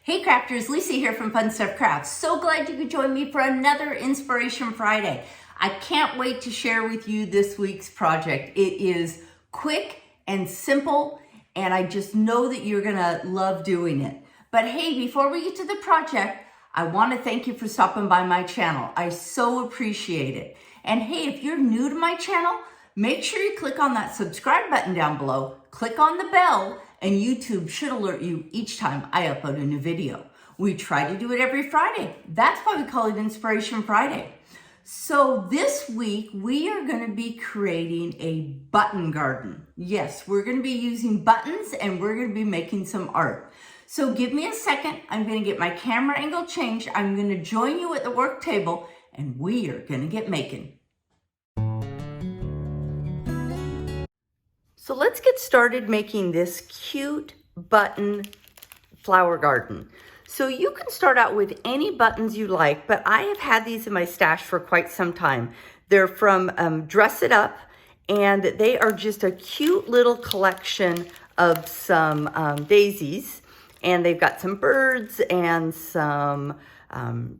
Hey crafters, Lisa here from Fun Stuff Crafts. So glad you could join me for another Inspiration Friday. I can't wait to share with you this week's project. It is quick and simple, and I just know that you're gonna love doing it. But hey, before we get to the project, I wanna thank you for stopping by my channel. I so appreciate it. And hey, if you're new to my channel, make sure you click on that subscribe button down below, click on the bell, and YouTube should alert you each time I upload a new video. We try to do it every Friday. That's why we call it Inspiration Friday. So this week, we are gonna be creating a button garden. Yes, we're gonna be using buttons and we're gonna be making some art. So give me a second, I'm gonna get my camera angle changed. I'm gonna join you at the work table and we are gonna get making. So let's get started making this cute button flower garden. So you can start out with any buttons you like, but I have had these in my stash for quite some time. They're from Dress It Up, and they are just a cute little collection of some daisies, and they've got some birds and some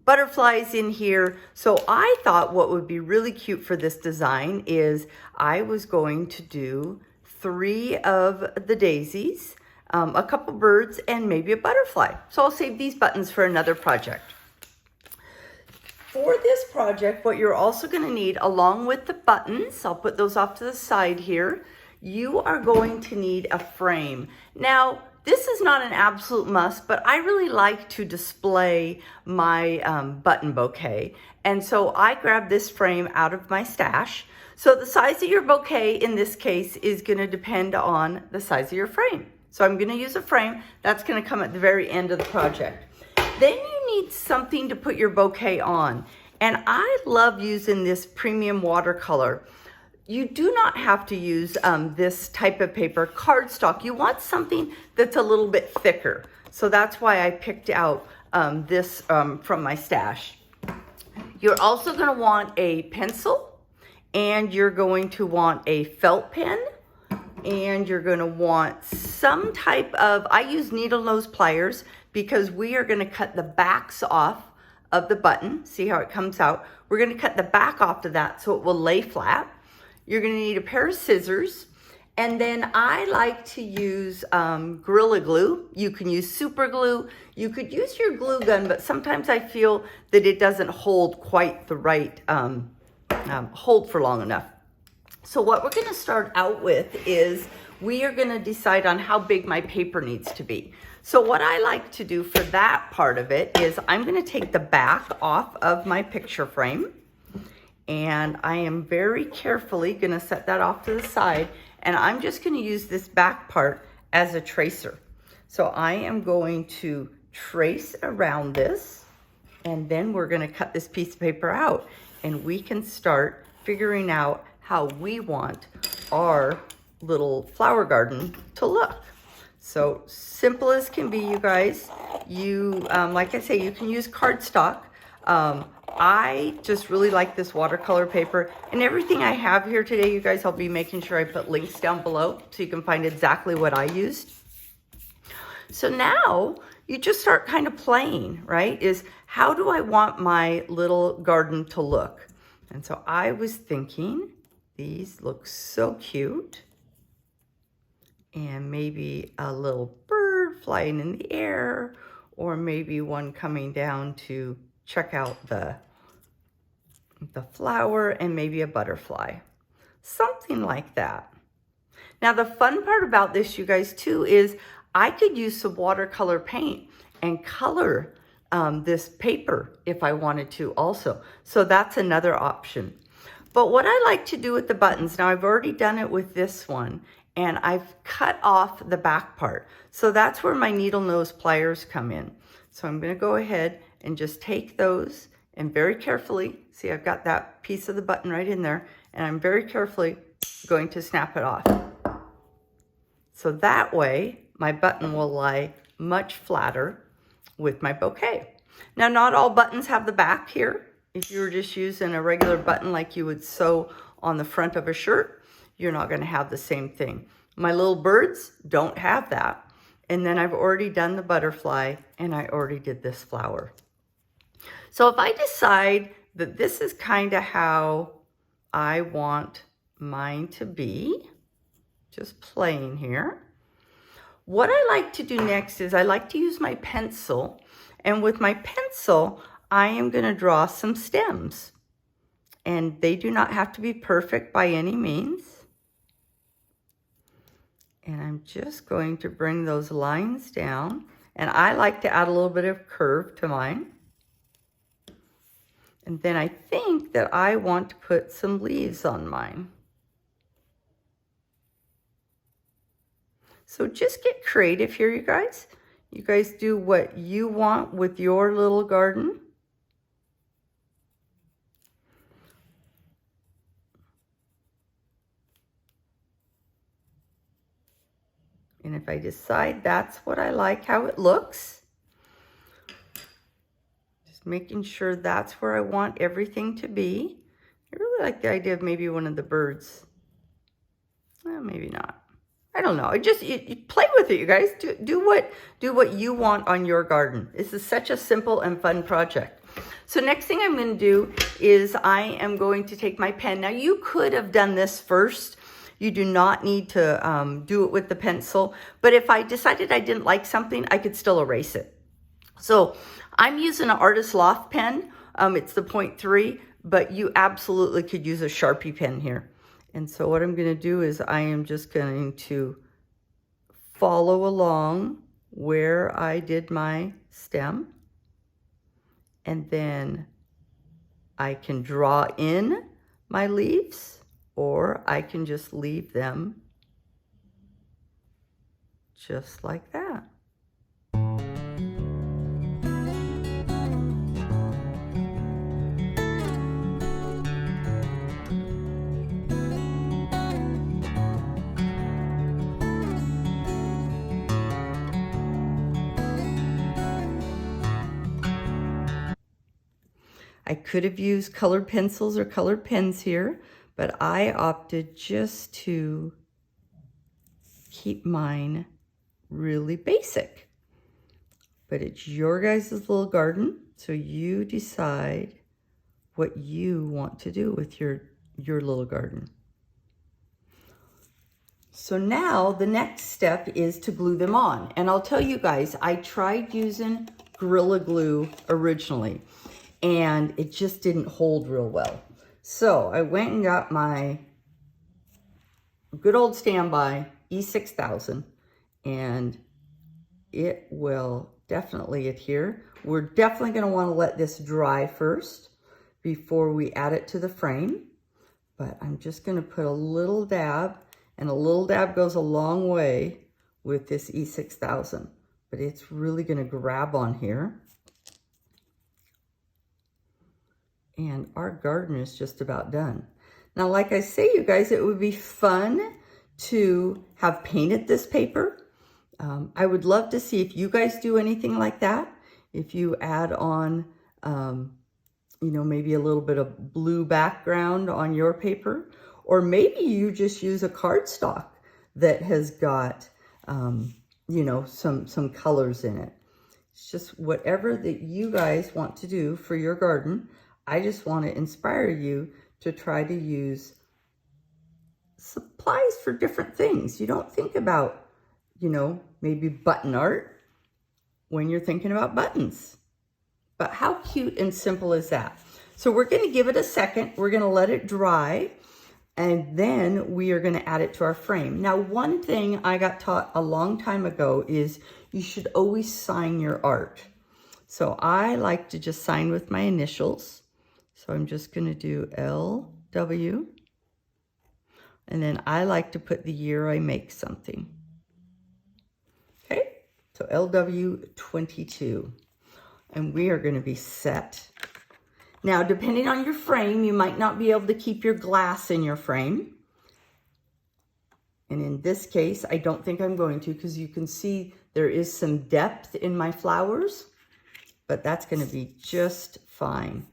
butterflies in here. So I thought what would be really cute for this design is I was going to do 3 of the daisies, a couple birds, and maybe a butterfly. So I'll save these buttons for another project. For this project, what you're also going to need, along with the buttons, I'll put those off to the side here, you are going to need a frame. Now, this is not an absolute must, but I really like to display my button bouquet. And so I grabbed this frame out of my stash. So the size of your bouquet in this case is going to depend on the size of your frame. So I'm going to use a frame that's going to come at the very end of the project. Then you need something to put your bouquet on. And I love using this premium watercolor. You do not have to use this type of paper, cardstock. You want something that's a little bit thicker. So that's why I picked out this from my stash. You're also going to want a pencil. And you're going to want a felt pen, and you're going to want some type of, I use needle nose pliers because we are going to cut the backs off of the button. See how it comes out? We're going to cut the back off of that so it will lay flat. You're going to need a pair of scissors, and then I like to use Gorilla Glue. You can use super glue. You could use your glue gun, but sometimes I feel that it doesn't hold quite the right hold for long enough. So what we're going to start out with is we are going to decide on how big my paper needs to be. So what I like to do for that part of it is I'm going to take the back off of my picture frame, and I am very carefully going to set that off to the side, and I'm just going to use this back part as a tracer. So I am going to trace around this, and then we're going to cut this piece of paper out. And we can start figuring out how we want our little flower garden to look. So simple as can be, you guys. You, like I say, you can use cardstock. I just really like this watercolor paper. And everything I have here today, you guys, I'll be making sure I put links down below so you can find exactly what I used. So now you just start kind of playing, right? Is how do I want my little garden to look? And so I was thinking, these look so cute. And maybe a little bird flying in the air, or maybe one coming down to check out the flower, and maybe a butterfly. Something like that. Now the fun part about this, you guys, too, is I could use some watercolor paint and color this paper if I wanted to also. So that's another option. But what I like to do with the buttons, now I've already done it with this one, and I've cut off the back part. So that's where my needle nose pliers come in. So I'm going to go ahead and just take those and very carefully, see, I've got that piece of the button right in there, and I'm very carefully going to snap it off. So that way my button will lie much flatter with my bouquet. Now, not all buttons have the back here. If you were just using a regular button like you would sew on the front of a shirt, you're not going to have the same thing. My little birds don't have that. And then I've already done the butterfly, and I already did this flower. So if I decide that this is kind of how I want mine to be, just plain here, what I like to do next is I like to use my pencil, and with my pencil, I am going to draw some stems. And they do not have to be perfect by any means. And I'm just going to bring those lines down. And I like to add a little bit of curve to mine. And then I think that I want to put some leaves on mine. So just get creative here, you guys. You guys do what you want with your little garden. And if I decide that's what I like how it looks, just making sure that's where I want everything to be. I really like the idea of maybe one of the birds. Well, maybe not. I don't know. You play with it, you guys. Do what you want on your garden. This is such a simple and fun project. So next thing I'm going to do is I am going to take my pen. Now you could have done this first. You do not need to do it with the pencil. But if I decided I didn't like something, I could still erase it. So I'm using an Artist Loft pen. It's the 0.3, but you absolutely could use a Sharpie pen here. And so what I'm going to do is I am just going to follow along where I did my stem. And then I can draw in my leaves, or I can just leave them just like that. I could have used colored pencils or colored pens here, but I opted just to keep mine really basic. But it's your guys' little garden, so you decide what you want to do with your little garden. So now the next step is to glue them on. And I'll tell you guys, I tried using Gorilla Glue originally, and it just didn't hold real well. So I went and got my good old standby E6000, and it will definitely adhere. We're definitely going to want to let this dry first before we add it to the frame. But I'm just going to put a little dab, and a little dab goes a long way with this E6000. But it's really going to grab on here. And our garden is just about done. Now, like I say, you guys, it would be fun to have painted this paper. I would love to see if you guys do anything like that. If you add on, you know, maybe a little bit of blue background on your paper, or maybe you just use a cardstock that has got, you know, some colors in it. It's just whatever that you guys want to do for your garden. I just want to inspire you to try to use supplies for different things. You don't think about, you know, maybe button art when you're thinking about buttons. But how cute and simple is that? So we're going to give it a second. We're going to let it dry, and then we are going to add it to our frame. Now, one thing I got taught a long time ago is you should always sign your art. So I like to just sign with my initials. So I'm just going to do LW. And then I like to put the year I make something. Okay, so LW22. And we are going to be set. Now, depending on your frame, you might not be able to keep your glass in your frame. And in this case, I don't think I'm going to, because you can see there is some depth in my flowers. But that's going to be just fine.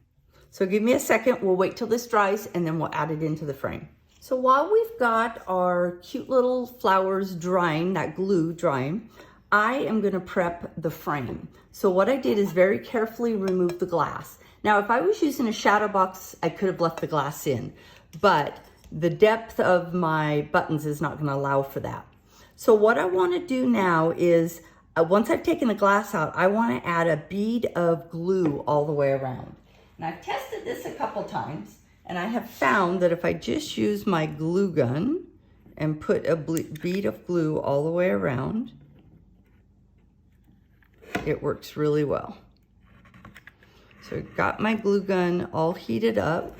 So give me a second, we'll wait till this dries, and then we'll add it into the frame. So while we've got our cute little flowers drying, that glue drying, I am going to prep the frame. So what I did is very carefully remove the glass. Now, if I was using a shadow box, I could have left the glass in, but the depth of my buttons is not going to allow for that. So what I want to do now is, once I've taken the glass out, I want to add a bead of glue all the way around. And I've tested this a couple times, and I have found that if I just use my glue gun and put a bead of glue all the way around, it works really well. So I've got my glue gun all heated up,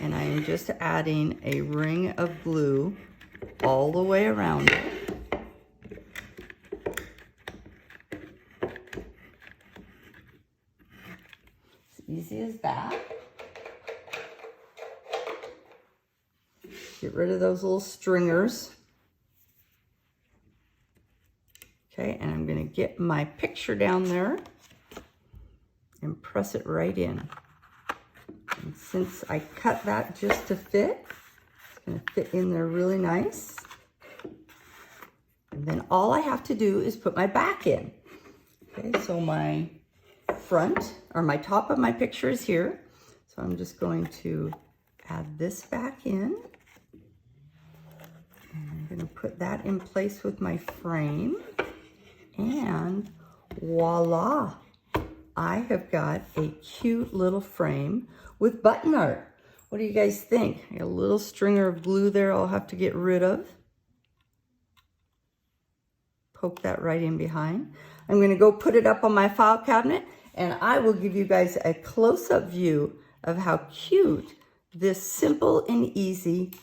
and I am just adding a ring of glue all the way around it. As easy as that. Get rid of those little stringers. Okay, and I'm going to get my picture down there and press it right in. And since I cut that just to fit, it's going to fit in there really nice. And then all I have to do is put my back in. Okay, so my front, or my top of my picture is here. So I'm just going to add this back in. And I'm going to put that in place with my frame. And voila! I have got a cute little frame with button art. What do you guys think? A little stringer of glue there I'll have to get rid of. Poke that right in behind. I'm going to go put it up on my file cabinet, and I will give you guys a close-up view of how cute this simple and easy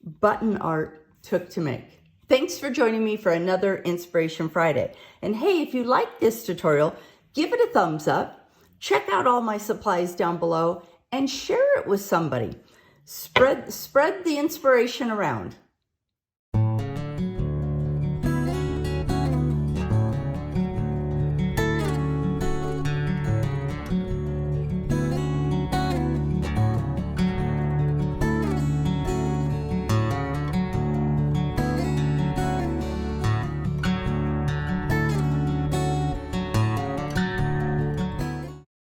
button art took to make. Thanks for joining me for another Inspiration Friday. And hey, if you like this tutorial, give it a thumbs up, check out all my supplies down below, and share it with somebody. Spread the inspiration around.